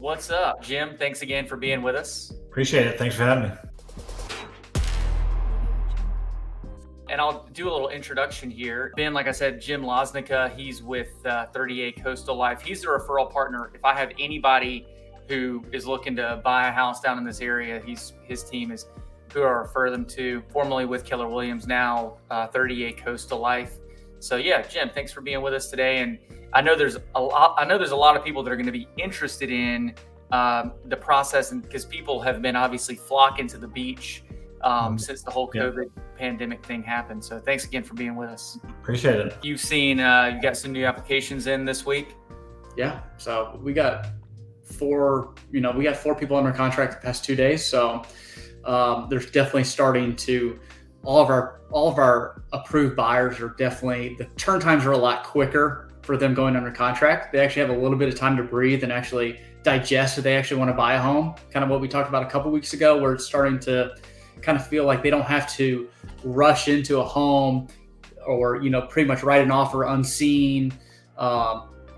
What's up, Jim? Thanks again for being with us. Appreciate it. Thanks for having me. And I'll do a little introduction here. Ben, like I said, Jim Loznicka, he's with 38 Coastal Life. He's the referral partner. If I have anybody who is looking to buy a house down in this area, his team is who I refer them to, formerly with Keller Williams, now 38 Coastal Life. So yeah, Jim, thanks for being with us today. And I know there's a lot of people that are going to be interested in the process, and because people have been obviously flocking to the beach since the whole COVID pandemic thing happened. So thanks again for being with us. Appreciate it. You've seen, you got some new applications in this week. Yeah. So we got four people under contract the past 2 days. So there's definitely starting to, all of our approved buyers are definitely, the turn times are a lot quicker for them going under contract. They actually have a little bit of time to breathe and actually digest if they actually want to buy a home. Kind of what we talked about a couple weeks ago, where it's starting to kind of feel like they don't have to rush into a home or, pretty much write an offer unseen.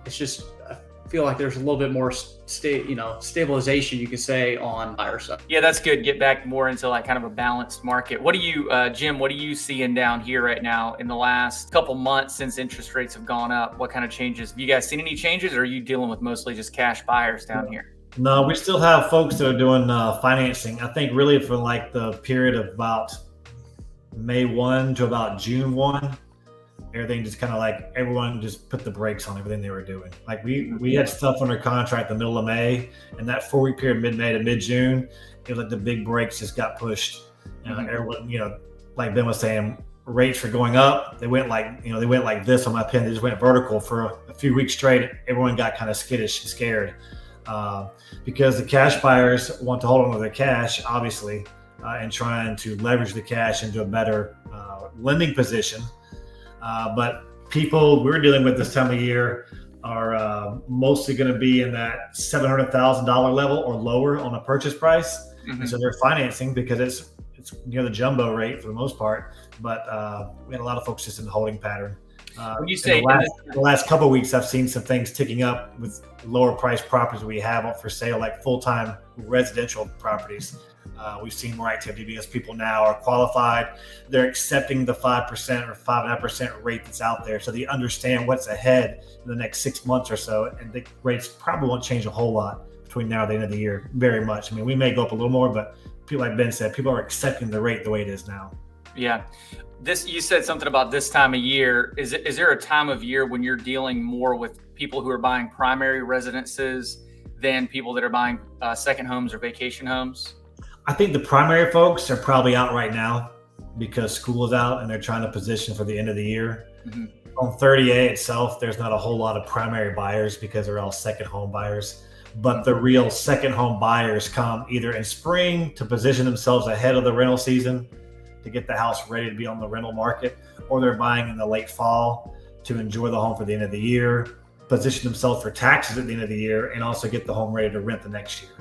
It's just, I feel like there's a little bit more stabilization, you could say, on buyer side. Yeah, that's good. Get back more into like kind of a balanced market. What do you, Jim, what are you seeing down here right now in the last couple months since interest rates have gone up? What kind of changes? Have you guys seen any changes, or are you dealing with mostly just cash buyers down here? No, we still have folks that are doing financing. I think really for like the period of about May 1 to about June 1, everything just kind of like everyone just put the brakes on everything they were doing. Like we had stuff under contract the middle of May, and that 4-week period, mid-May to mid-June, it was like the big brakes just got pushed. Everyone, like Ben was saying, rates were going up. They went like this on my pen. They just went vertical for a few weeks straight. Everyone got kind of skittish and scared because the cash buyers want to hold on to their cash, obviously, and trying to leverage the cash into a better lending position. But people we're dealing with this time of year are mostly going to be in that $700,000 level or lower on a purchase price. And so they're financing because it's near the jumbo rate for the most part. But we had a lot of folks just in the holding pattern. When you say the last couple of weeks, I've seen some things ticking up with lower priced properties we have up for sale, like full-time residential properties. We've seen more activity because people now are qualified. They're accepting the 5% or 5.5% rate that's out there. So they understand what's ahead in the next 6 months or so. And the rates probably won't change a whole lot between now and the end of the year, very much. I mean, we may go up a little more, but people, like Ben said, people are accepting the rate the way it is now. Yeah. You said something about this time of year. Is there a time of year when you're dealing more with people who are buying primary residences than people that are buying second homes or vacation homes? I think the primary folks are probably out right now because school is out and they're trying to position for the end of the year. On 30A itself, there's not a whole lot of primary buyers because they're all second home buyers. But the real second home buyers come either in spring to position themselves ahead of the rental season to get the house ready to be on the rental market, or they're buying in the late fall to enjoy the home for the end of the year, position themselves for taxes at the end of the year, and also get the home ready to rent the next year.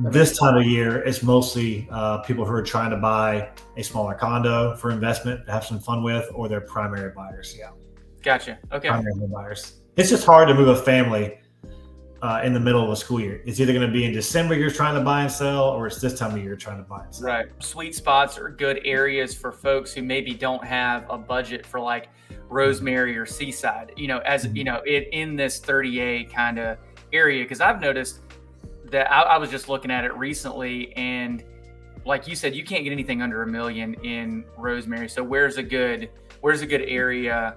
This time of year, it's mostly people who are trying to buy a smaller condo for investment to have some fun with, or they're primary buyers. Yeah. Gotcha. Okay. Primary buyers. It's just hard to move a family in the middle of a school year. It's either going to be in December you're trying to buy and sell, or it's this time of year you're trying to buy and sell. Right. Sweet spots are good areas for folks who maybe don't have a budget for like Rosemary or Seaside, in this 30A kind of area. Because I've noticed that I was just looking at it recently, and like you said, you can't get anything under $1 million in Rosemary. So where's a good area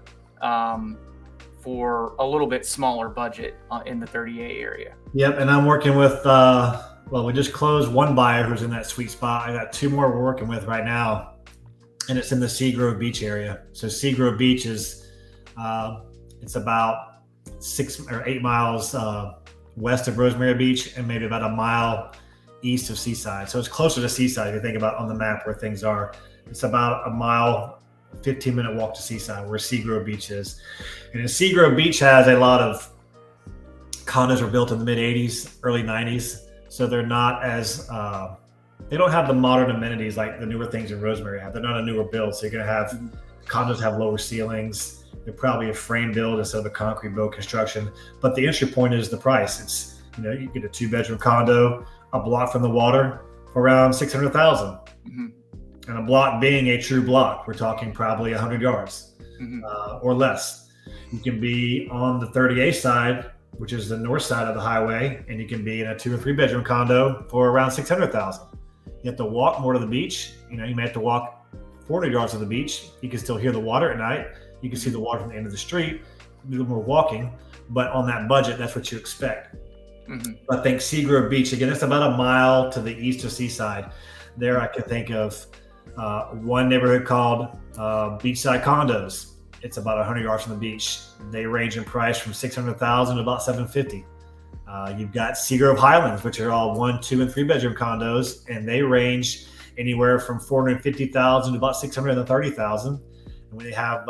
for a little bit smaller budget in the 30A area? Yep, and I'm working with we just closed one buyer who's in that sweet spot. I got two more we're working with right now, and it's in the Seagrove Beach area. So Seagrove Beach is it's about 6 or 8 miles west of Rosemary Beach and maybe about a mile east of Seaside. So it's closer to Seaside if you think about on the map where things are. It's about a mile, 15-minute walk to Seaside where Seagrove Beach is. And Seagrove Beach has a lot of condos were built in the mid-'80s, early 90s. So they're not as, they don't have the modern amenities like the newer things in Rosemary have. They're not a newer build. So you're going to have condos have lower ceilings. They're probably a frame build instead of a concrete build construction. But the entry point is the price. It's You get a 2-bedroom condo, a block from the water for around 600,000. Mm-hmm. And a block being a true block, we're talking probably 100 yards or less. You can be on the 30A side, which is the north side of the highway, and you can be in a 2 or 3 bedroom condo for around 600,000. You have to walk more to the beach. You may have to walk 400 yards to the beach. You can still hear the water at night. You can see the water from the end of the street. Do more walking, but on that budget, that's what you expect. I think Seagrove Beach, again, it's about a mile to the east of Seaside. There I can think of one neighborhood called Beachside Condos. It's about 100 yards from the beach. They range in price from 600,000 to about 750. You've got Seagrove Highlands, which are all 1, 2, and 3 bedroom condos, and they range anywhere from 450,000 to about 630,000. And we have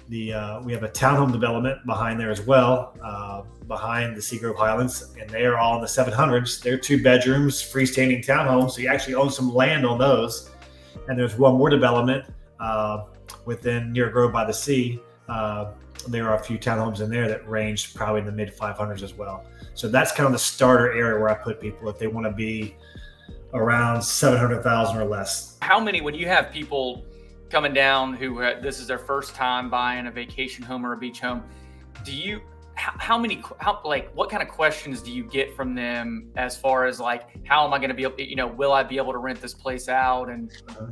we have a townhome development behind there as well, behind the Seagrove Highlands, and they are all in the 700s. They're 2 bedrooms, freestanding townhomes, so you actually own some land on those. And there's one more development within near Grove by the Sea. There are a few townhomes in there that range probably in the mid 500s as well. So that's kind of the starter area where I put people if they want to be around 700,000 or less. How many, when you have people coming down who this is their first time buying a vacation home or a beach home, what kind of questions do you get from them as far as like, how am I going to be able, will I be able to rent this place out and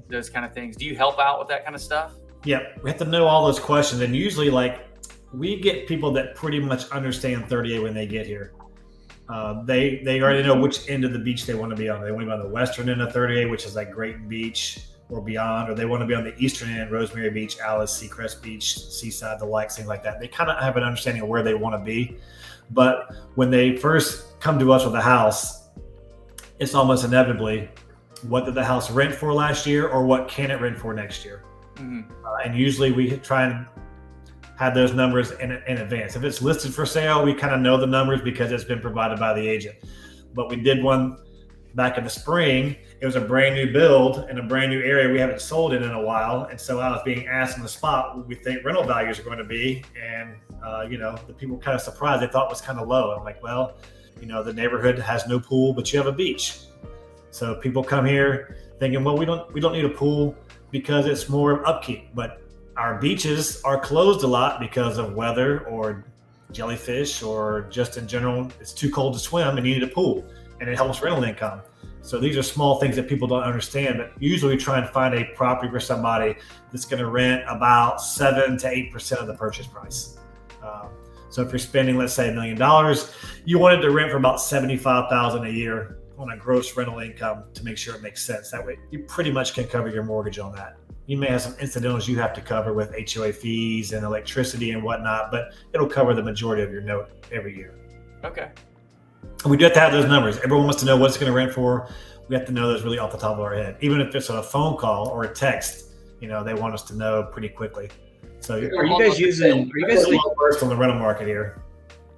those kind of things? Do you help out with that kind of stuff? Yeah, we have to know all those questions. And usually we get people that pretty much understand 30A when they get here. They already know which end of the beach they want to be on. They want to be on the western end of 30A, which is like Grayton Beach or beyond, or they want to be on the eastern end, Rosemary Beach, Alice, Seacrest Beach, Seaside, the likes, things like that. They kind of have an understanding of where they want to be. But when they first come to us with a house, it's almost inevitably, what did the house rent for last year, or what can it rent for next year? And usually we try and have those numbers in advance. If it's listed for sale, we kind of know the numbers because it's been provided by the agent. But we did one back in the spring. It was a brand new build in a brand new area we haven't sold in a while. And so I was being asked on the spot what we think rental values are going to be. And, the people were kind of surprised. They thought it was kind of low. I'm like, well, the neighborhood has no pool, but you have a beach. So people come here thinking, well, we don't need a pool because it's more upkeep. But our beaches are closed a lot because of weather or jellyfish, or just in general, it's too cold to swim and you need a pool, and it helps rental income. So these are small things that people don't understand, but usually we try and find a property for somebody that's going to rent about 7 to 8% of the purchase price. So if you're spending, let's say $1 million, you want it to rent for about $75,000 a year on a gross rental income to make sure it makes sense. That way you pretty much can cover your mortgage on that. You may have some incidentals you have to cover with HOA fees and electricity and whatnot, but it'll cover the majority of your note every year. Okay. And we do have to have those numbers. Everyone wants to know what it's going to rent for. We have to know those really off the top of our head. Even if it's a phone call or a text, they want us to know pretty quickly. So are you guys first on the rental market here?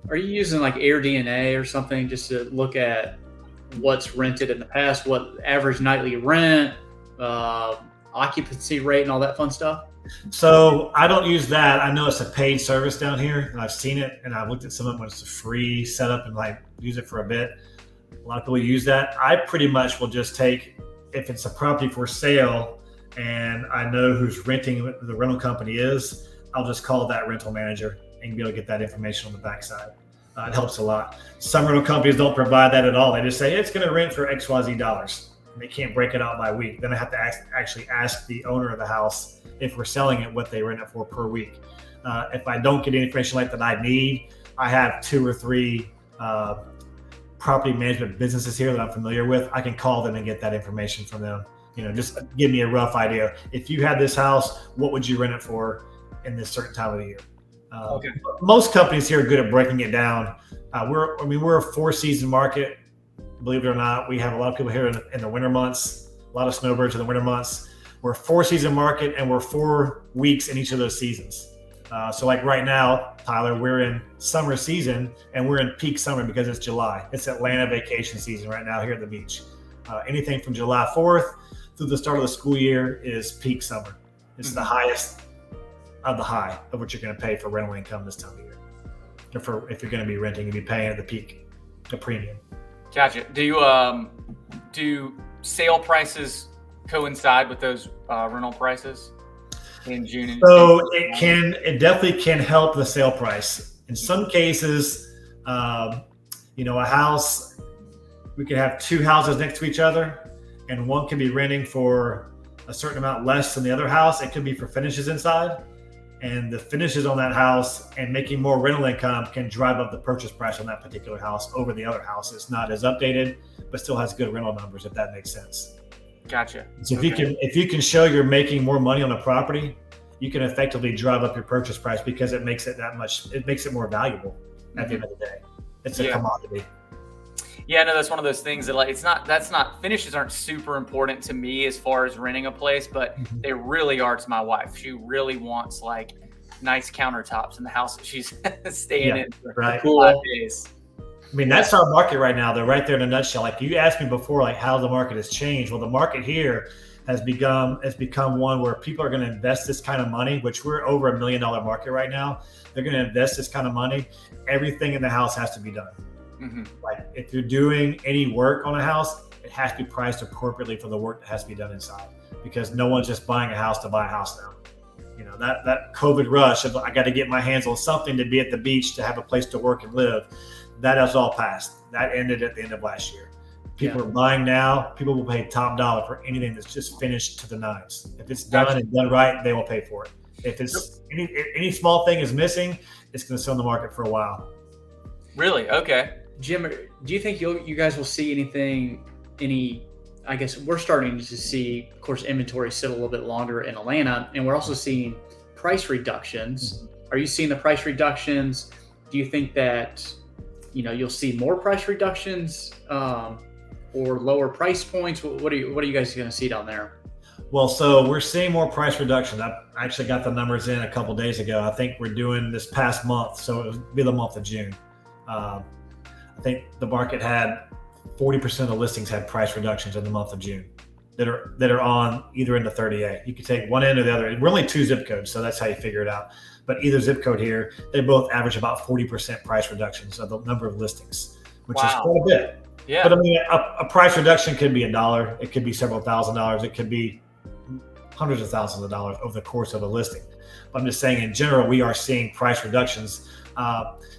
Are you using like AirDNA or something just to look at what's rented in the past, what average nightly rent, occupancy rate, and all that fun stuff? So I don't use that. I know it's a paid service down here, and I've seen it, and I've looked at some of it when it's a free setup and use it for a bit. A lot of people use that. I pretty much will just take, if it's a property for sale and I know who's renting, the rental company is, I'll just call that rental manager and be able to get that information on the backside. It helps a lot. Some rental companies don't provide that at all. They just say it's going to rent for XYZ dollars. They can't break it out by week. Then I have to actually ask the owner of the house, if we're selling it, what they rent it for per week. If I don't get any information like that I need, I have 2 or 3 property management businesses here that I'm familiar with. I can call them and get that information from them. Just give me a rough idea. If you had this house, what would you rent it for in this certain time of the year? Okay. Most companies here are good at breaking it down. We're a 4-season market. Believe it or not, we have a lot of people here in the winter months, a lot of snowbirds in the winter months. We're a 4-season market, and we're 4 weeks in each of those seasons. So like right now, Tyler, we're in summer season, and we're in peak summer because it's July. It's Atlanta vacation season right now here at the beach. Anything from July 4th through the start of the school year is peak summer. It's the highest of the high of what you're going to pay for rental income this time of year. If you're going to be renting, you'll be paying at the peak the premium. Gotcha. Do sale prices coincide with those rental prices in June? So it definitely can help the sale price. In some cases, a house, we could have two houses next to each other, and one can be renting for a certain amount less than the other house. It could be for finishes inside, and the finishes on that house and making more rental income can drive up the purchase price on that particular house over the other house. It's not as updated, but still has good rental numbers, if that makes sense. Gotcha. So if you can show you're making more money on the property, you can effectively drive up your purchase price because it makes it more valuable at the end of the day. It's a commodity. Yeah, no, that's one of those things that finishes aren't super important to me as far as renting a place, but they really are to my wife. She really wants like nice countertops in the house that she's staying in for 5 days. I mean, that's our market right now. They're right there in a nutshell. Like you asked me before, like how the market has changed. Well, the market here has become one where people are going to invest this kind of money, which we're over $1 million market right now. They're going to invest this kind of money. Everything in the house has to be done. Like if you're doing any work on a house, it has to be priced appropriately for the work that has to be done inside, because no one's just buying a house to buy a house now. That COVID rush of I got to get my hands on something to be at the beach, to have a place to work and live, that has all passed. That ended at the end of last year. People are buying now. People will pay top dollar for anything that's just finished to the nines. If it's done and done right, they will pay for it. If it's any small thing is missing, it's going to sit on the market for a while. Really? Okay. Jim, do you think you guys will see I guess we're starting to see, of course, inventory sit a little bit longer in Atlanta, and we're also seeing price reductions. Are you seeing the price reductions? Do you think that, you'll see more price reductions or lower price points? What are you guys going to see down there? Well, so we're seeing more price reduction. I actually got the numbers in a couple of days ago. I think we're doing this past month, so it would be the month of June. I think the market had 40% of the listings had price reductions in the month of June that are on either in the 30A. You could take one end or the other. We're only 2 zip codes, so that's how you figure it out. But either zip code here, they both average about 40% price reductions of the number of listings, which is quite a bit. Yeah. But I mean, a price reduction could be $1. It could be several $1,000s. It could be hundreds of thousands of dollars over the course of a listing. But I'm just saying, in general, we are seeing price reductions.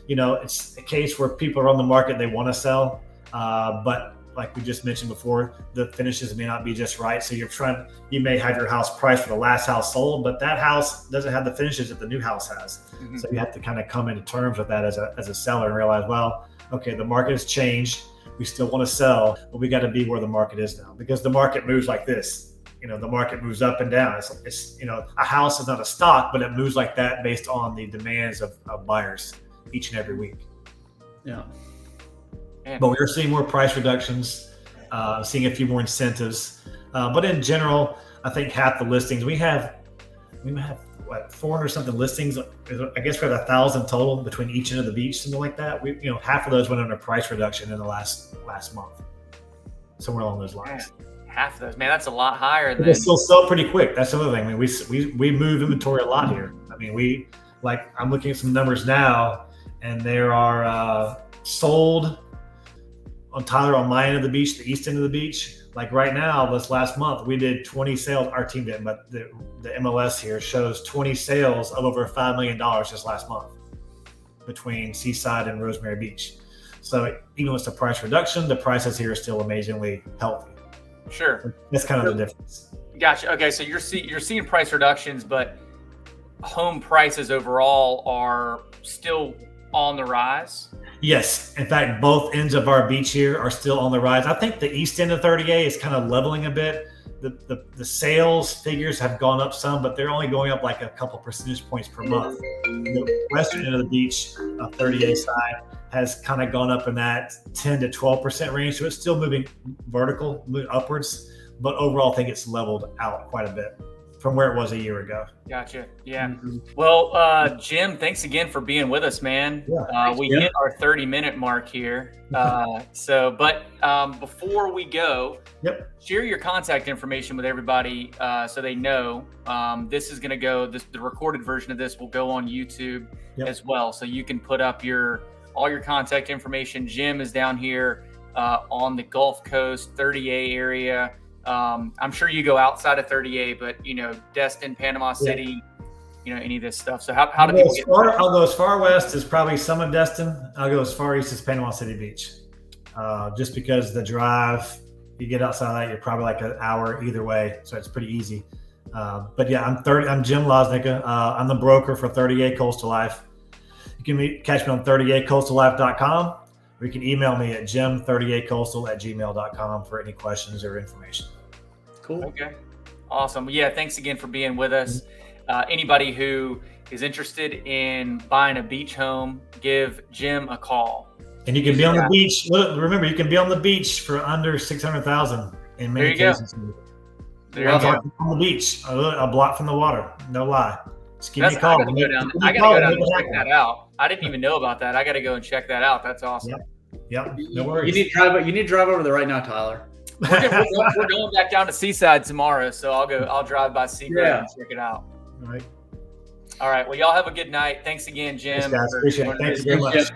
It's a case where people are on the market, they want to sell, but like we just mentioned before, the finishes may not be just right. So you may have your house priced for the last house sold, but that house doesn't have the finishes that the new house has. So you have to kind of come into terms with that as a seller and realize, well, okay, the market has changed. We still want to sell, but we got to be where the market is now, because the market moves like this. The market moves up and down. It's a house is not a stock, but it moves like that based on the demands of buyers each and every week. Yeah. But we're seeing more price reductions, seeing a few more incentives. But in general, I think half the listings we have 400 something listings. I guess we have 1,000 total between each end of the beach, something like that. Half of those went under price reduction in the last month, somewhere along those lines. Half of those, man, that's a lot higher than. They still sell pretty quick. That's the other thing. I mean, we move inventory a lot here. I mean, I'm looking at some numbers now, and there are sold on Tyler on my end of the beach, the east end of the beach. Like right now, this last month, we did 20 sales. Our team didn't, but the MLS here shows 20 sales of over $5 million just last month between Seaside and Rosemary Beach. So even with the price reduction, the prices here are still amazingly healthy. Sure. That's kind of the difference. Gotcha. Okay, so you're seeing price reductions, but home prices overall are still on the rise? Yes. In fact, both ends of our beach here are still on the rise. I think the east end of 30A is kind of leveling a bit. The sales figures have gone up some, but they're only going up like a couple percentage points per month. The western end of the beach, 30A side, has kind of gone up in that 10 to 12% range. So it's still moving upwards, but overall I think it's leveled out quite a bit from where it was a year ago. Gotcha. Yeah. Well, Jim, thanks again for being with us, man. We hit our 30-minute mark here. Before we go, share your contact information with everybody so they know this is going to go, the recorded version of this will go on YouTube as well. So you can put up your all your contact information. Jim is down here on the Gulf Coast, 30A area. I'm sure you go outside of 30A, but Destin, Panama City, any of this stuff. So how do people get? I'll go as far west as probably some of Destin. I'll go as far east as Panama City Beach, just because the drive. You get outside of that, you're probably like an hour either way, so it's pretty easy. But yeah, I'm Jim Loznicka. I'm the broker for 30A Coastal Life. You can catch me on 30acoastallife.com, or you can email me at jim38coastal@gmail.com for any questions or information. Cool. Okay. Awesome. Yeah. Thanks again for being with us. Anybody who is interested in buying a beach home, give Jim a call. And you can be on the beach. Look, remember, you can be on the beach for under $600,000 in many cases. There you go. On the beach, a block from the water. No lie. Just give me a call. I gotta go down and check that out. I didn't even know about that. I got to go and check that out. That's awesome. Yep. No worries. You need to drive over there right now, Tyler. We're going back down to Seaside tomorrow, so I'll drive by Seagrove and check it out. All right. All right. Well, y'all have a good night. Thanks again, Jim. Thanks, guys. Appreciate it. Thank you very much.